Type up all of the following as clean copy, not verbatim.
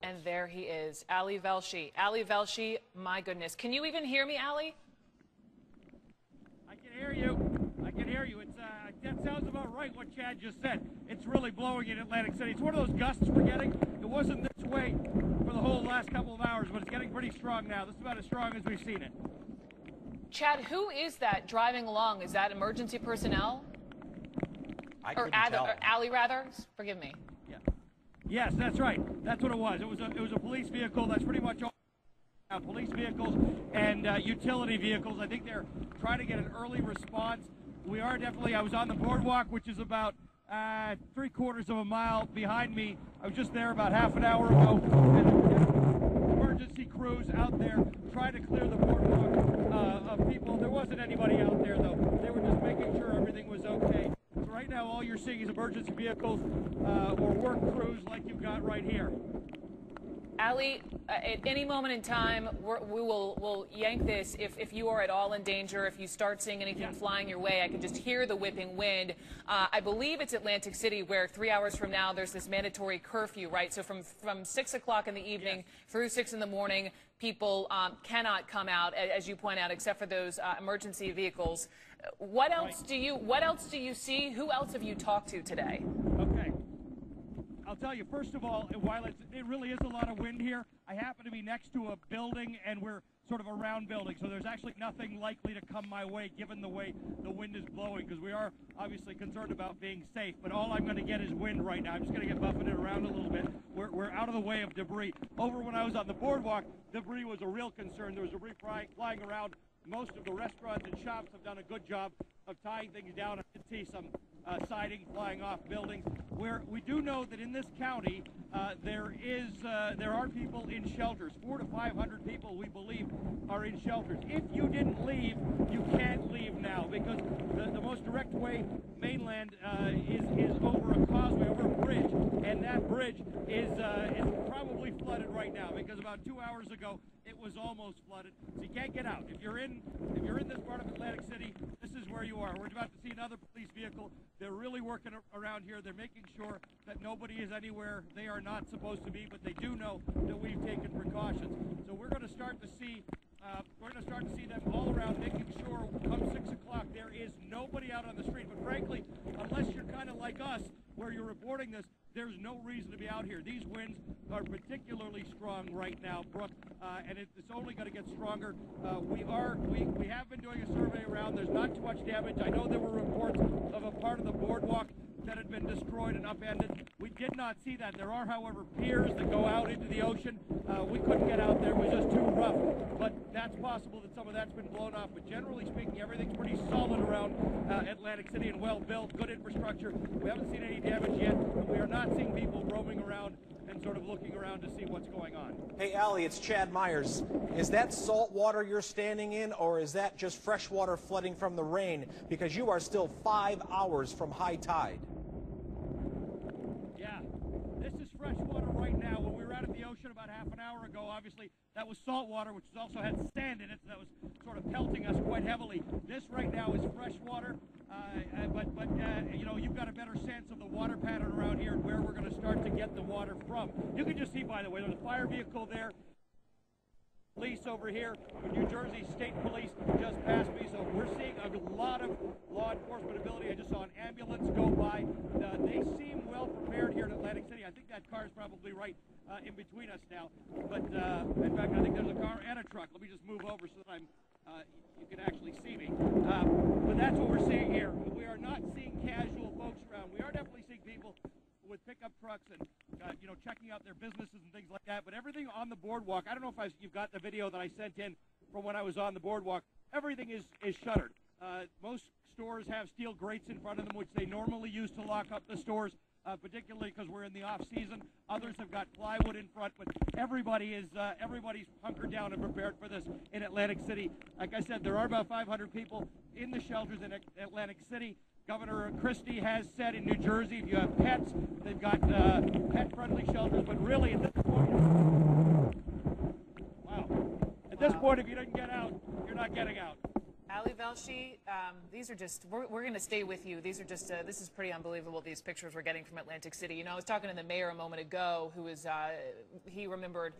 And there he is, Ali Velshi. Ali Velshi, my goodness. Can you even hear me, Ali? I can hear you. I can hear you. That sounds about right what Chad just said. It's really blowing in Atlantic City. It's one of those gusts we're getting. It wasn't this way for the whole last couple of hours, but it's getting pretty strong now. This is about as strong as we've seen it. Chad, who is that driving along? Is that emergency personnel? Or Ali, rather? Forgive me. Yeah. Yes, that's right. That's what it was. It was a police vehicle. That's pretty much all. Police vehicles and utility vehicles. I think they're trying to get an early response. We are definitely, I was on the boardwalk, which is about 3/4 of a mile behind me. I was just there about half an hour ago. And emergency crews out there trying to clear the boardwalk of people. There wasn't anybody out there, though. They were just making sure everything was okay. So right now, all you're seeing is emergency vehicles or work crews like you've got right here. Ali, at any moment in time, we'll yank this if you are at all in danger, if you start seeing anything flying your way. I can just hear the whipping wind. I believe it's Atlantic City where 3 hours from now there's this mandatory curfew, right? So from 6 o'clock in the evening through 6 in the morning, people cannot come out, as you point out, except for those emergency vehicles. What else do you see? Who else have you talked to today? Okay. I'll tell you, first of all, while it really is a lot of wind here, I happen to be next to a building, and we're sort of a round building, so there's actually nothing likely to come my way given the way the wind is blowing, because we are obviously concerned about being safe. But all I'm going to get is wind right now. I'm just going to get buffeted around a little bit. We're out of the way of debris. Over when I was on the boardwalk, debris was a real concern. There was debris flying around. Most of the restaurants and shops have done a good job of tying things down. I did see some siding flying off buildings. We do know that in this county there are people in shelters. 400 to 500 people, we believe, are in shelters. If you didn't leave, you can't leave now, because the most direct way mainland is over a causeway, over a bridge, and that bridge is probably flooded right now, because about 2 hours ago it was almost flooded. So you can't get out. If you're in this part of Atlantic City, this is where you are. We're about to see another police vehicle. They're really working around here. They're making sure that nobody is anywhere they are not supposed to be, but they do know that we've taken precautions. So we're going to start to see them all around, making sure come 6 o'clock there is nobody out on the street. But frankly, unless you're kind of like us, where you're reporting this, there's no reason to be out here. These winds are particularly strong right now, Brooke, and it's only going to get stronger. We have been doing a survey around. There's not too much damage. I know there were reports of a part of the boardwalk that had been destroyed and upended. We did not see that. There are, however, piers that go out into the ocean. We couldn't get out there. It was just too rough. But that's possible that some of that's been blown off. But generally speaking, everything's pretty solid around Atlantic City and well built, good infrastructure. We haven't seen any damage yet, but we are not seeing people roaming around and sort of looking around to see what's going on. Hey, Ali, it's Chad Myers. Is that salt water you're standing in, or is that just fresh water flooding from the rain? Because you are still 5 hours from high tide. Yeah, this is fresh water right now. When we were out at the ocean about half an hour ago, obviously, that was salt water, which also had sand in it, so that was sort of pelting us quite heavily. This right now is fresh water, but you know, you've got a better sense of the water pattern around here and where we're going to start to get the water from. You can just see, by the way, there's a fire vehicle there. Police over here, New Jersey State Police just passed me, so we're seeing a lot of law enforcement ability. I just saw an ambulance go by. They seem well prepared here in Atlantic City. I think that car is probably right in between us now. But in fact, I think there's a car and a truck. Let me just move over so that you can actually see me. But that's what we're seeing here. We are not seeing casual folks around. We are definitely seeing people with pickup trucks and you know, checking out their businesses and things like that. But everything on the boardwalk, I don't know if you've got the video that I sent in from when I was on the boardwalk. Everything is shuttered. Most stores have steel grates in front of them, which they normally use to lock up the stores, particularly because we're in the off season. Others have got plywood in front, but everybody's hunkered down and prepared for this in Atlantic City. Like I said, there are about 500 people in the shelters in Atlantic City. Governor Christie has said in New Jersey, if you have pets, they've got pet-friendly shelters. But really, at this point, wow. At this point, if you didn't get out, you're not getting out. Ali Velshi, these are just, we're going to stay with you. These are just, this is pretty unbelievable, these pictures we're getting from Atlantic City. You know, I was talking to the mayor a moment ago who was, he remembered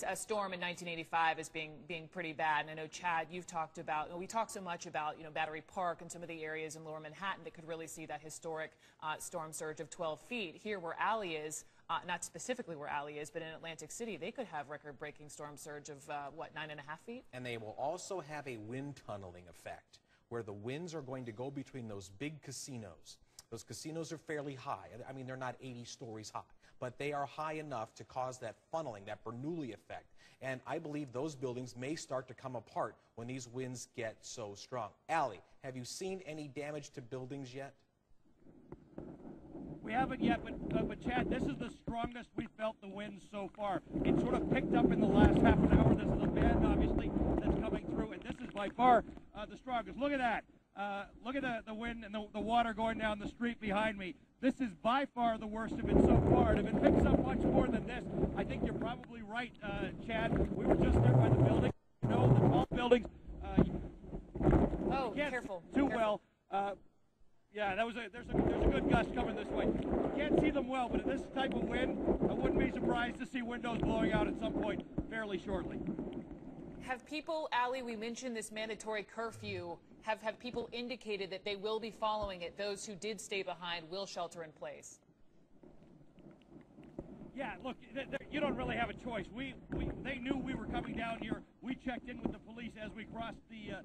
a storm in 1985 as being pretty bad. And I know, Chad, you've talked about, we talk so much about, you know, Battery Park and some of the areas in lower Manhattan that could really see that historic storm surge of 12 feet. Here where Allie is, not specifically where Allie is, but in Atlantic City, they could have record-breaking storm surge of, what, 9.5 feet? And they will also have a wind tunneling effect, where the winds are going to go between those big casinos. Those casinos are fairly high. I mean, they're not 80 stories high, but they are high enough to cause that funneling, that Bernoulli effect. And I believe those buildings may start to come apart when these winds get so strong. Allie, have you seen any damage to buildings yet? We haven't yet, but Chad, this is the strongest we've felt the wind so far. It sort of picked up in the last half an hour. This is a band, obviously, that's coming through, and this is by far the strongest. Look at that. Look at the wind and the water going down the street behind me. This is by far the worst of it so far. And if it picks up much more than this, I think you're probably right, Chad. We were just there by the building. You know, the tall buildings. Oh, careful. Too well. Yeah, there's a good gust coming this way. You can't see them well, but in this type of wind, I wouldn't be surprised to see windows blowing out at some point fairly shortly. Have people, Allie, we mentioned this mandatory curfew, have people indicated that they will be following it? Those who did stay behind will shelter in place? Yeah, look, you don't really have a choice. They knew we were coming down here. We checked in with the police as we crossed the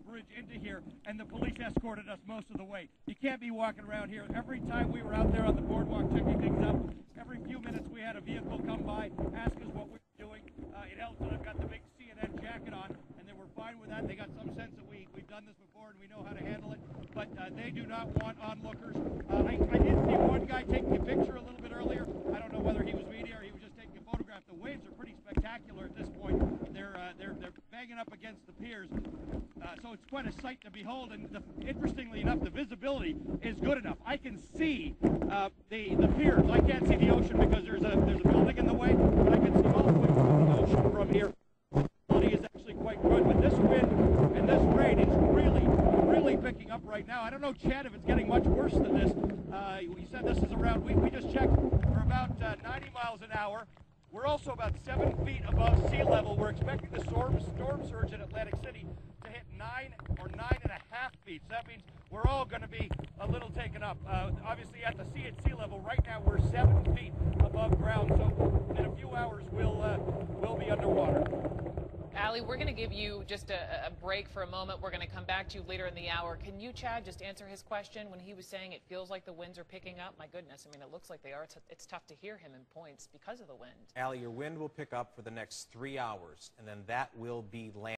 bridge into here, and the police escorted us most of the way. You can't be walking around here. Every time we were out there on the boardwalk checking things out, every few minutes we had a vehicle come by, ask us what we were doing. It helps that I've got the big CNN jacket on, and they were fine with that. They got some sense that we've done this before and we know how to handle it, but they do not want onlookers. I did see one guy taking a picture a little bit earlier. I don't know whether he was media or he was just taking a photograph. The waves are pretty spectacular at this point. They're banging up against the piers, so it's quite a sight to behold. And interestingly enough, the visibility is good enough. I can see the piers. I can't see the ocean because there's a building in the way, but I can see all the way through the ocean from here. The visibility is actually quite good, but this wind and this rain is really picking up right now. I don't know, Chad, if it's getting much worse than this. You said this is around, we just checked, we're about 90 miles an hour. We're also about 7 feet above sea level. We're expecting the storm surge in Atlantic City to hit 9 or 9.5 feet. So that means we're all going to be a little taken up. Obviously at the sea level right now we're 7 feet above ground. So in a few hours we'll be underwater. Allie, we're going to give you just a break for a moment. We're going to come back to you later in the hour. Can you, Chad, just answer his question when he was saying it feels like the winds are picking up? My goodness, I mean, it looks like they are. It's tough to hear him in points because of the wind. Allie, your wind will pick up for the next 3 hours, and then that will be land.